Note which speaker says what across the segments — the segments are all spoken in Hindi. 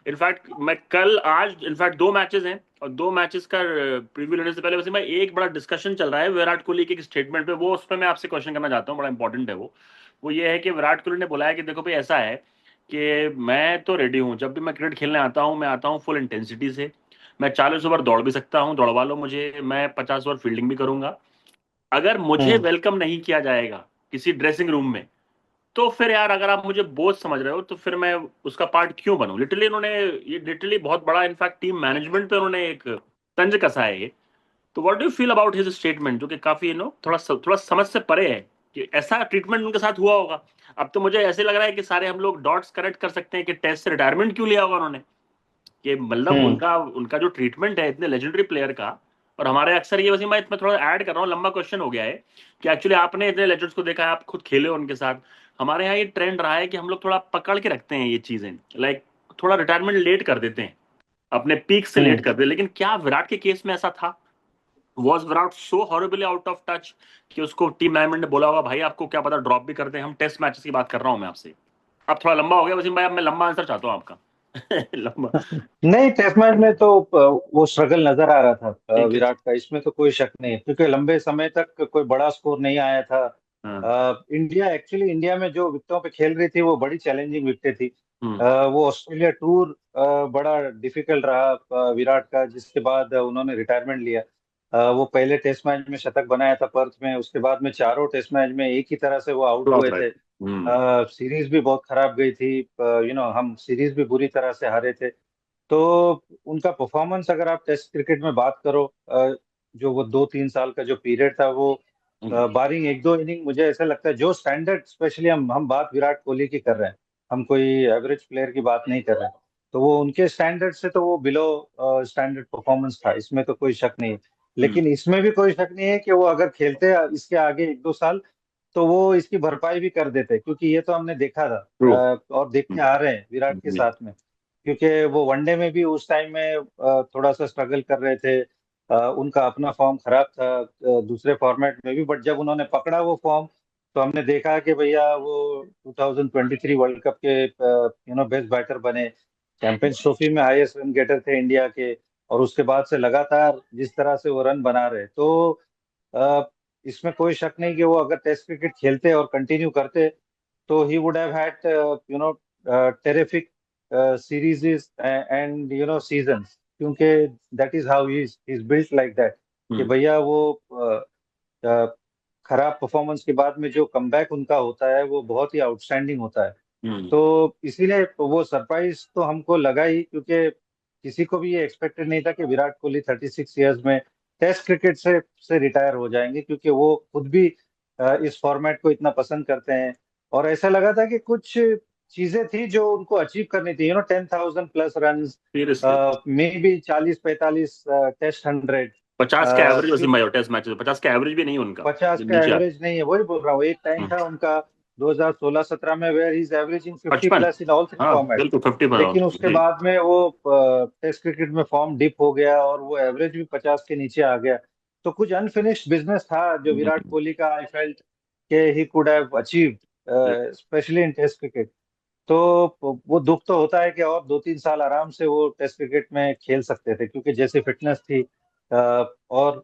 Speaker 1: इनफैक्ट मैं कल आज इनफैक्ट दो मैचेस हैं, और दो मैचेस का प्रीव्यू लेने से पहले वैसे मैं एक बड़ा डिस्कशन चल रहा है विराट कोहली के एक स्टेटमेंट पे, वो उस पर मैं आपसे क्वेश्चन करना चाहता हूँ, बड़ा इंपॉर्टेंट है वो ये है कि विराट कोहली ने बोला है कि देखो भाई ऐसा है कि मैं तो रेडी हूँ, जब भी मैं क्रिकेट खेलने आता हूँ मैं आता हूँ फुल इंटेंसिटी से, मैं 40 ओवर दौड़ भी सकता हूँ, दौड़वा लो मुझे, मैं 50 ओवर फील्डिंग भी करूंगा। अगर मुझे
Speaker 2: हम्म।
Speaker 1: वेलकम नहीं किया जाएगा किसी ड्रेसिंग रूम में, तो फिर यार अगर आप मुझे बोझ समझ रहे हो तो फिर मैं उसका पार्ट क्यों बनूं। लिटरली इन्होंने ये लिटरली बहुत बड़ा इनफैक्ट टीम मैनेजमेंट पे उन्होंने एक तंज कसा है ये। तो what do you feel about his statement, जो कि काफी थोड़ा समझ से परे है कि ऐसा ट्रीटमेंट उनके साथ हुआ होगा। अब तो मुझे ऐसे लग रहा है कि सारे हम लोग डॉट्स कनेक्ट कर सकते हैं कि टेस्ट से रिटायरमेंट क्यों लिया होगा उन्होंने, कि मतलब
Speaker 2: हम्म।
Speaker 1: उनका उनका जो ट्रीटमेंट है इतने लेजेंडरी प्लेयर का। और हमारे अक्सर ये, वैसे मैं इसमें थोड़ा ऐड कर रहा हूँ, लंबा क्वेश्चन हो गया है कि एक्चुअली आपने इतने लेजेंड्स को देखा है, आप खुद खेले हो उनके साथ। हमारे यहाँ ये ट्रेंड रहा है कि हम लोग थोड़ा पकड़ के रखते हैं ये चीजें, लाइक थोड़ा रिटायरमेंट लेट कर देते हैं, अपने पीक से लेट
Speaker 2: हम्म।
Speaker 1: कर देते हैं। लेकिन क्या विराट के केस में ऐसा था? Was Virat so horribly out of touch कि उसको टीम मैनेजमेंट ने बोला होगा भाई आपको क्या पता ड्रॉप भी कर दें हम? टेस्ट मैचेस की बात कर रहा हूं मैं आपसे। अब थोड़ा लंबा हो गया वसीम भाई, अब मैं लंबा आंसर चाहता हूँ आपका। लंबा।
Speaker 2: नहीं, टेस्ट मैच में तो वो स्ट्रगल नजर आ रहा था
Speaker 1: ठीक है।
Speaker 2: विराट का, इसमें तो कोई शक नहीं है, क्योंकि लंबे समय तक कोई बड़ा स्कोर नहीं आया था।
Speaker 1: हाँ।
Speaker 2: इंडिया में जो विकेटों पे खेल रही थी वो बड़ी चैलेंजिंग विकेटें थी।
Speaker 1: हम्म।
Speaker 2: वो ऑस्ट्रेलिया टूर बड़ा डिफिकल्ट रहा विराट का, जिसके बाद उन्होंने रिटायरमेंट लिया। वो पहले टेस्ट मैच में शतक बनाया था पर्थ में, उसके बाद में चारों टेस्ट मैच में एक ही तरह से वो आउट
Speaker 1: फ्लॉप
Speaker 2: हुए
Speaker 1: रहे।
Speaker 2: थे।
Speaker 1: हम्म।
Speaker 2: सीरीज भी बहुत खराब गई थी, हम सीरीज भी बुरी तरह से हारे थे। तो उनका परफॉर्मेंस अगर आप टेस्ट क्रिकेट में बात करो, जो वो 2-3 साल का जो पीरियड था वो,
Speaker 1: हम्म।
Speaker 2: बारिंग एक दो इनिंग, मुझे ऐसा लगता है जो स्टैंडर्ड, स्पेशली हम बात विराट कोहली की कर रहे हैं, हम कोई एवरेज प्लेयर की बात नहीं कर रहे हैं, तो वो उनके स्टैंडर्ड से तो वो बिलो स्टैंडर्ड परफॉर्मेंस था, इसमें तो कोई शक नहीं है।
Speaker 1: हम्म।
Speaker 2: लेकिन इसमें भी कोई शक नहीं है कि वो अगर खेलते इसके आगे 1-2 साल, तो वो इसकी भरपाई भी कर देते, क्योंकि ये तो हमने देखा था
Speaker 1: ट्रू।
Speaker 2: और देखते आ रहे हैं विराट के साथ में। क्योंकि वो वनडे में भी उस टाइम में थोड़ा सा स्ट्रगल कर रहे थे, उनका अपना फॉर्म खराब था दूसरे फॉर्मेट में भी, बट जब उन्होंने पकड़ा वो फॉर्म, तो हमने देखा कि भैया वो 2023 वर्ल्ड कप के बेस्ट बैटर बने, चैंपियंस ट्रॉफी में हाईएस्ट रन गेटर थे इंडिया के, और उसके बाद से लगातार जिस तरह से वो रन बना रहे, तो अ, इसमें कोई शक नहीं कि वो अगर टेस्ट क्रिकेट खेलते और कंटिन्यू करते, तो he would have had terrific series and seasons, क्योंकि that is how he is built like that, कि
Speaker 1: हम्म।
Speaker 2: भैया वो अ, खराब परफॉर्मेंस के बाद में जो कमबैक उनका होता है वो बहुत ही आउटस्टैंडिंग होता है।
Speaker 1: हम्म।
Speaker 2: तो इसीलिए वो सरप्राइज तो हमको लगा ही, क्योंकि किसी को भी ये एक्सपेक्टेड नहीं था कि विराट कोहली 36 ईयर्स में टेस्ट क्रिकेट से रिटायर हो जाएंगे, क्योंकि वो खुद भी इस फॉर्मेट को इतना पसंद करते हैं। और ऐसा लगा था कि कुछ चीजें थी जो उनको अचीव करनी थी, 10,000+ run,
Speaker 1: seriously.
Speaker 2: Maybe 40-45 test 100,
Speaker 1: 50 का एवरेज वसीम भाई, और टेस्ट मैचेस 50 का एवरेज भी नहीं उनका,
Speaker 2: 50
Speaker 1: जो
Speaker 2: का
Speaker 1: नीचे
Speaker 2: एवरेज नहीं है, वही बोल रहा हूँ, एक टाइम
Speaker 1: हम्म।
Speaker 2: था उनका 2016-17 में, where is averaging 50
Speaker 1: 55।
Speaker 2: Plus in all three
Speaker 1: हाँ
Speaker 2: फॉर्मेट।
Speaker 1: बिल्कुल 50 पर
Speaker 2: लेकिन उसके
Speaker 1: जी।
Speaker 2: बाद में वो टेस्ट क्रिकेट में फॉर्म डिप हो गया और वो एवरेज भी 50 के नीचे आ गया। तो कुछ अनफिनिश्ड बिजनेस था जो विराट
Speaker 1: हम्म।
Speaker 2: कोहली का, आई फेल्ट के he could have achieved, specially in test cricket. तो वो दुख तो होता है कि और 2-3 साल आराम से वो टेस्ट क्रिकेट में खेल सकते थे, क्योंकि जैसी फिटनेस थी, और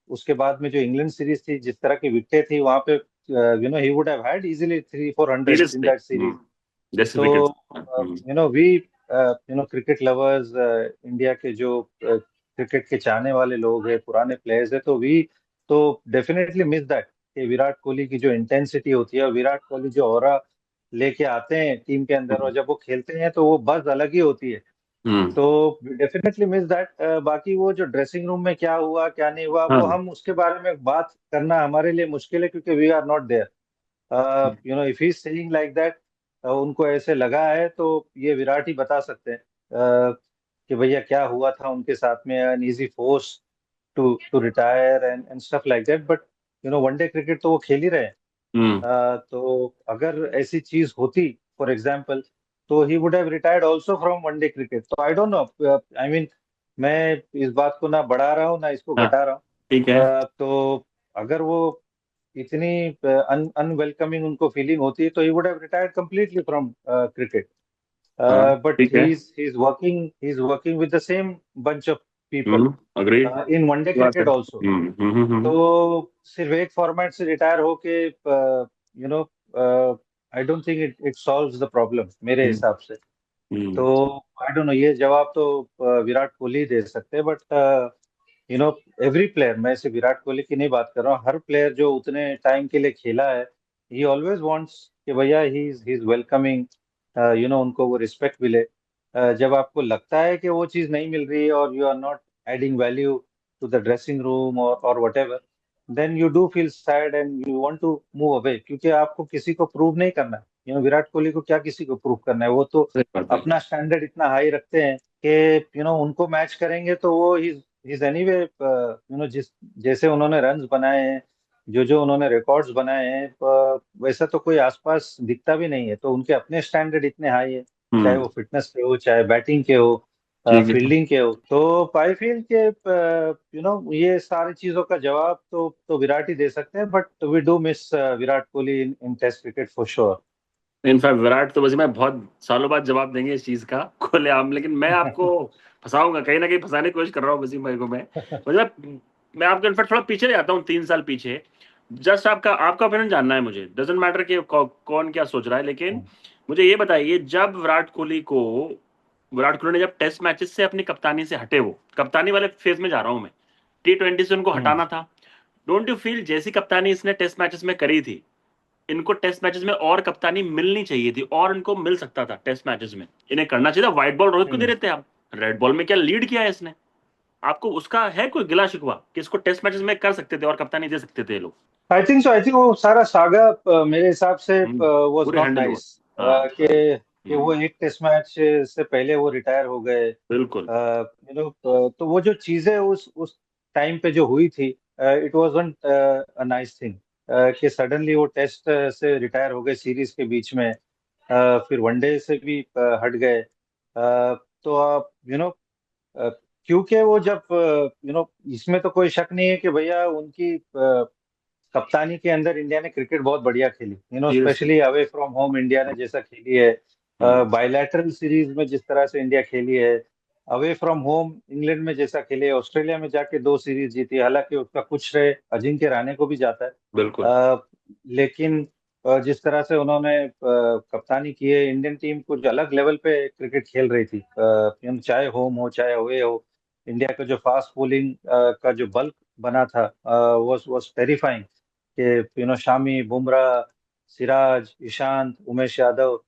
Speaker 2: उसके बाद में जो इंग्लैंड सीरीज थी, जिस तरह की विकेटें थी वहां पे, he would have had easily 300-400 in
Speaker 1: seriously.
Speaker 2: That series.
Speaker 1: जैसे
Speaker 2: तो
Speaker 1: wicket.
Speaker 2: We cricket lovers, India के जो क्रिकेट के चाहने वाले लोग हैं, पुराने प्लेयर्स हैं, तो डेफिनेटली मिस दैट, कि विराट कोहली की जो इंटेंसिटी होती है और विराट कोहली जो ऑरा लेके आते हैं टीम के अंदर, और जब वो खेलते हैं तो वो बस अलग ही होती है।
Speaker 1: हम्म।
Speaker 2: तो डेफिनेटली मिस दैट। बाकी वो जो ड्रेसिंग रूम में क्या हुआ क्या नहीं हुआ, वो
Speaker 1: हाँ।
Speaker 2: हम उसके बारे में बात करना हमारे लिए मुश्किल है, क्योंकि we are not there. If he saying like that, उनको ऐसे लगा है, तो ये विराट ही बता सकते हैं कि भैया क्या हुआ था उनके साथ में, an easy force to retire and stuff like that, but one day cricket तो वो खेल ही रहे हैं।
Speaker 1: हम्म।
Speaker 2: तो अगर ऐसी चीज होती, फॉर एग्जाम्पल, तो he would have retired also from one day cricket. तो I don't know, I mean, मैं इस बात को ना बढ़ा रहा हूँ ना इसको
Speaker 1: हाँ
Speaker 2: घटा रहा
Speaker 1: ठीक है।
Speaker 2: हूँ। तो अगर वो इतनी अनवेलकमिंग उनको फीलिंग होती है, तो he would have retired completely from cricket. but
Speaker 1: ठीक है।
Speaker 2: he's working with the same bunch of people
Speaker 1: agreed.
Speaker 2: in one day
Speaker 1: बात है।
Speaker 2: cricket also. तो सिर्फ एक फॉर्मेट से रिटायर होके you know I don't think it solves the problem मेरे
Speaker 1: हम्म।
Speaker 2: हिसाब से।
Speaker 1: हम्म।
Speaker 2: तो आई डोंट नो, ये जवाब तो विराट कोहली दे सकते हैं, but you know every player, मैं सिर्फ विराट कोहली की नहीं बात कर रहा हूँ, हर प्लेयर जो उतने टाइम के लिए खेला है, ही ऑलवेज वांट्स कि भैया he is welcoming, you know उनको वो रिस्पेक्ट मिले। जब आपको लगता है कि वो चीज़ नहीं मिल रही है और you are not adding value to the dressing room or whatever, then you do feel sad and you want to move away, क्योंकि आपको किसी को प्रूव नहीं करना है। यू नो विराट कोहली को क्या किसी को प्रूव करना है, वो तो
Speaker 1: सही बात है।
Speaker 2: अपना स्टैंडर्ड इतना हाई रखते हैं कि यू नो उनको मैच करेंगे तो वो इज एनीवे, यू नो जिस जैसे उन्होंने रन्स बनाए हैं, जो जो उन्होंने रिकॉर्ड्स बनाए हैं, वैसा तो कोई आसपास दिखता भी नहीं है। तो उनके अपने स्टैंडर्ड इतने हाई है, चाहे
Speaker 1: हम्म।
Speaker 2: वो फिटनेस के हो, चाहे बैटिंग के हो,
Speaker 1: ठीक है।
Speaker 2: फील्डिंग के हो। तो आई फील के यू नो ये सारी चीजों का जवाब तो विराट ही दे सकते हैं, but we do miss Virat Kohli in test cricket for sure.
Speaker 1: In fact Virat तो वैसे मैं बहुत सालों बाद जवाब देंगे इस चीज का खुलेआम, लेकिन मैं आपको फंसाऊंगा, कहीं ना कहीं फंसाने की कोशिश कर रहा हूँ वसीम भाई को मैं। मतलब मैं आपको इनफैक्ट थोड़ा पीछे ले जाता हूँ, 3 साल पीछे। जस्ट आपका आपका ओपिनियन जानना है मुझे, डजेंट मैटर कि कौन क्या सोच रहा है, लेकिन मुझे ये बताइए, जब विराट कोहली ने जब टेस्ट मैचेस से अपनी कप्तानी से हटे, वो कप्तानी वाले फेज में जा रहा हूं मैं, T20 से उनको हटाना था। डोंट यू फील जैसी कप्तानी इसने टेस्ट मैचेस में करी थी, इनको टेस्ट मैचेस में और कप्तानी मिलनी चाहिए थी, और इनको मिल सकता था टेस्ट मैचेस में, इन्हें करना चाहिए था। व्हाइट बॉल रोहित को दे देते आप, रेड बॉल में क्या लीड किया है इसने? आपको उसका है कोई गिला शिकवा कि इसको टेस्ट मैचेस में कर सकते थे और कप्तानी दे सकते थे ये लोग?
Speaker 2: आई थिंक वो सारा सागा मेरे हिसाब से वाज
Speaker 1: पूरे
Speaker 2: नॉट
Speaker 1: हैंडल हुआ।
Speaker 2: नाइस,
Speaker 1: हाँ।
Speaker 2: कि वो एक टेस्ट मैच से पहले वो रिटायर हो गए।
Speaker 1: बिल्कुल।
Speaker 2: यू नो तो वो जो चीजें उस टाइम पे जो हुई थी, it wasn't a nice thing, कि सडनली वो टेस्ट से रिटायर हो गए सीरीज के बीच में, फिर वनडे से भी हट गए। तो आप यू नो क्योंकि वो जब यू नो इसमें तो कोई शक नहीं है कि भैया उनकी कप्तानी के अंदर इंडिया ने क्रिकेट बहुत बढ़िया खेली, you know
Speaker 1: seriously.
Speaker 2: Specially away from home India ने जैसा खेली है, बायलैटरल सीरीज में जिस तरह से इंडिया खेली है, अवे फ्रॉम होम इंग्लैंड में जैसा खेले, ऑस्ट्रेलिया में जाके 2 सीरीज जीती, हालांकि उसका कुछ श्रेय अजिंक्य रहाणे को भी जाता है।
Speaker 1: बिल्कुल।
Speaker 2: लेकिन जिस तरह से उन्होंने कप्तानी की है, इंडियन टीम कुछ अलग लेवल पे क्रिकेट खेल रही थी, चाहे होम हो चाहे अवे हो। इंडिया का जो फास्ट बॉलिंग का जो बल्क बना था, वाज टेरिफाइंग, कि यू नो शामी, बुमराह, सिराज, ईशांत, उमेश यादव,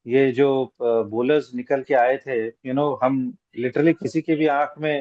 Speaker 2: ये जो बॉलर्स निकल के आए थे, यू नो हम लिटरली किसी की भी आंख में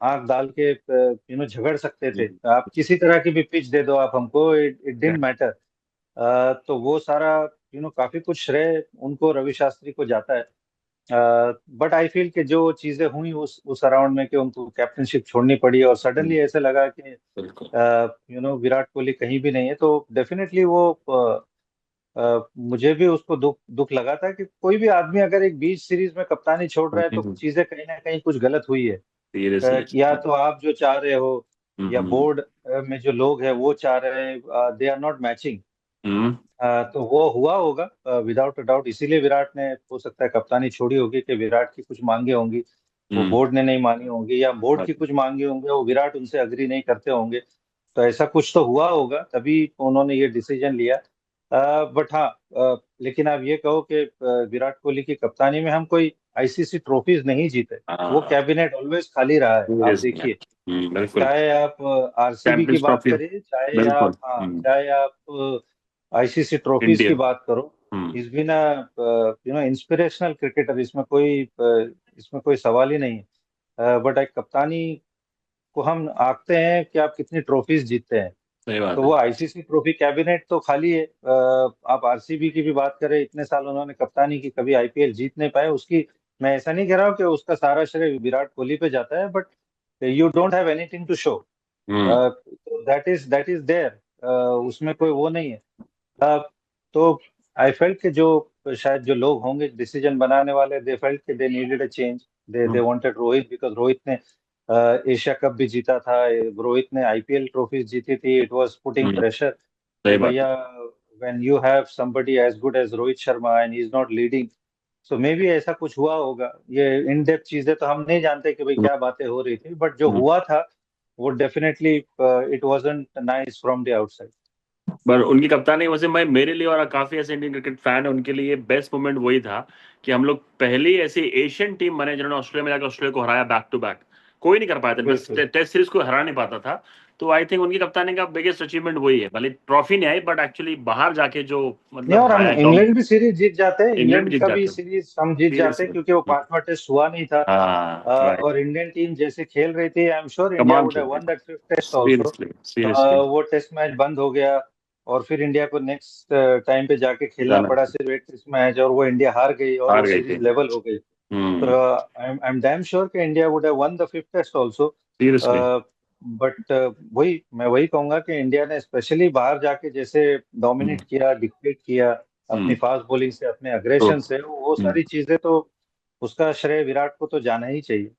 Speaker 2: आंख डाल के यू नो झगड़ सकते थे। आप किसी तरह की भी पिच दे दो आप हमको, इट इट डिडंट मैटर। तो वो सारा यू नो काफी कुछ श्रेय उनको, रवि शास्त्री को जाता है। बट आई फील कि जो चीजें हुई उस अराउंड में, कि उनको कैप्टनशिप छोड़नी पड़ी और सडनली ऐसे लगा कि
Speaker 1: बिल्कुल।
Speaker 2: यू नो विराट कोहली कहीं भी नहीं है, तो डेफिनेटली वो मुझे भी उसको दुख दुख लगा था कि कोई भी आदमी अगर एक बीच सीरीज में कप्तानी छोड़ रहा है तो चीजें कहीं ना कहीं कुछ गलत हुई है।
Speaker 1: सीरियसली।
Speaker 2: कि या तो आप जो चाह रहे हो, या
Speaker 1: हम्म।
Speaker 2: बोर्ड में जो लोग हैं वो चाह रहे हैं, दे आर नॉट मैचिंग।
Speaker 1: हम्म।
Speaker 2: तो वो हुआ होगा विदाउट अ डाउट, इसीलिए विराट ने हो सकता है कप्तानी छोड़ी होगी, कि विराट की कुछ मांगे होंगी वो
Speaker 1: हम्म।
Speaker 2: बोर्ड ने नहीं मानी होंगी, या बोर्ड की कुछ मांगे होंगे वो विराट उनसे अग्री नहीं करते होंगे। तो ऐसा कुछ तो हुआ होगा, तभी उन्होंने ये डिसीजन लिया। बट हाँ, लेकिन आप ये कहो कि विराट कोहली की कप्तानी में हम कोई आईसीसी ट्रॉफीज नहीं जीते, वो
Speaker 1: हाँ।
Speaker 2: कैबिनेट ऑलवेज खाली रहा है, आप
Speaker 1: सीरियसली।
Speaker 2: देखिए।
Speaker 1: बिल्कुल।
Speaker 2: चाहे आप आरसीबी की
Speaker 1: चैंपियंस
Speaker 2: बात
Speaker 1: ट्रॉफी।
Speaker 2: करिए, चाहे
Speaker 1: बिल्कुल।
Speaker 2: आप, हाँ, चाहे आप आईसीसी ट्रॉफीज की
Speaker 1: इंडियन।
Speaker 2: बात करो,
Speaker 1: hmm.
Speaker 2: Is been you know inspirational cricketer, इसमें कोई सवाल ही नहीं है। बट एक कप्तानी को हम आंकते हैं कि आप कितनी ट्रॉफीज जीतते हैं।
Speaker 1: सही बात
Speaker 2: तो
Speaker 1: है।
Speaker 2: वो आईसीसी ट्रॉफी कैबिनेट तो खाली है। आप आरसीबी की भी बात करें, इतने साल उन्होंने कप्तानी की, कभी आईपीएल जीत नहीं पाए उसकी। मैं ऐसा नहीं कह रहा हूँ कि उसका सारा श्रेय विराट कोहली पे जाता है, but you don't have anything to show,
Speaker 1: hmm.
Speaker 2: That is there, उसमें कोई वो नहीं है। अ, तो आई फेल्ट कि जो शायद जो लोग होंगे डिसीजन बनाने वाले, दे फेल्ट कि they needed a change, they
Speaker 1: hmm.
Speaker 2: Wanted Rohit, because Rohit ने एशिया कप भी जीता था, रोहित ने आईपीएल ट्रॉफीज जीती थी, it was putting
Speaker 1: hmm.
Speaker 2: Pressure कि
Speaker 1: सही बात है।
Speaker 2: भैया, when you have somebody as good as Rohit Sharma and he is not leading, so maybe ऐसा कुछ हुआ होगा। ये इन डेप्थ चीजें तो हम नहीं जानते कि भाई क्या बातें हो रही थी, बट जो हुआ था वो definitely it wasn't nice from the outside.
Speaker 1: पर उनकी कप्तानी वैसे मैं, मेरे लिए और काफी ऐसे इंडियन क्रिकेट फैन है उनके लिए बेस्ट मोमेंट वही था कि हम लोग पहली ऐसी एशियन टीम बने जिन्होंने ऑस्ट्रेलिया में जाकर ऑस्ट्रेलिया को हराया बैक टू बैक। कोई नहीं कर पाया था, बस
Speaker 2: बिल्कुल।
Speaker 1: टेस्ट सीरीज को हरा नहीं पाता था। तो आई थिंक उनकी कप्तानी का बिगेस्ट अचीवमेंट वही है, भले ट्रॉफी नहीं आई बट एक्चुअली बाहर जाके जो
Speaker 2: नहीं,
Speaker 1: मतलब
Speaker 2: और हम
Speaker 1: हराया टॉम।
Speaker 2: इंग्लैंड भी सीरीज जीत जाते हैं,
Speaker 1: इंग्लैंड
Speaker 2: इंग्लैंड
Speaker 1: जीत
Speaker 2: का भी
Speaker 1: जाते हैं
Speaker 2: सीरीज हम जीत जाते हैं,
Speaker 1: सीरियसली।
Speaker 2: क्योंकि वो पांचवा टेस्ट हुआ नहीं था।
Speaker 1: हाँ राइट।
Speaker 2: और इंडियन टीम जैसे खेल रही थी, आई एम श्योर इंडिया
Speaker 1: कमाल
Speaker 2: वुड हैव
Speaker 1: खेलते
Speaker 2: वन
Speaker 1: हैं।
Speaker 2: That fifth test also.
Speaker 1: Seriously seriously.
Speaker 2: वो टेस्ट मैच बंद हो गया, और फिर इंडिया को नेक्स्ट टाइम पे जाके खेलना
Speaker 1: जाना
Speaker 2: पड़ा सिर्फ एक टेस्ट मैच, और वो इंडिया हार गई और
Speaker 1: हार
Speaker 2: वो
Speaker 1: गए थे।
Speaker 2: सीरीज लेवल हो गई। तो
Speaker 1: हम्म।
Speaker 2: आई एम डैम श्योर कि India would have won the fifth test also.
Speaker 1: Seriously.
Speaker 2: But वही कहूंगा कि इंडिया ने स्पेशली बाहर जाके जैसे डोमिनेट किया, डिक्टेट किया अपनी
Speaker 1: हम्म।
Speaker 2: फास्ट बॉलिंग से, अपने
Speaker 1: तो
Speaker 2: अग्रेशन से, वो
Speaker 1: हम्म।
Speaker 2: सारी चीजें तो उसका श्रेय विराट को तो जाना ही चाहिए।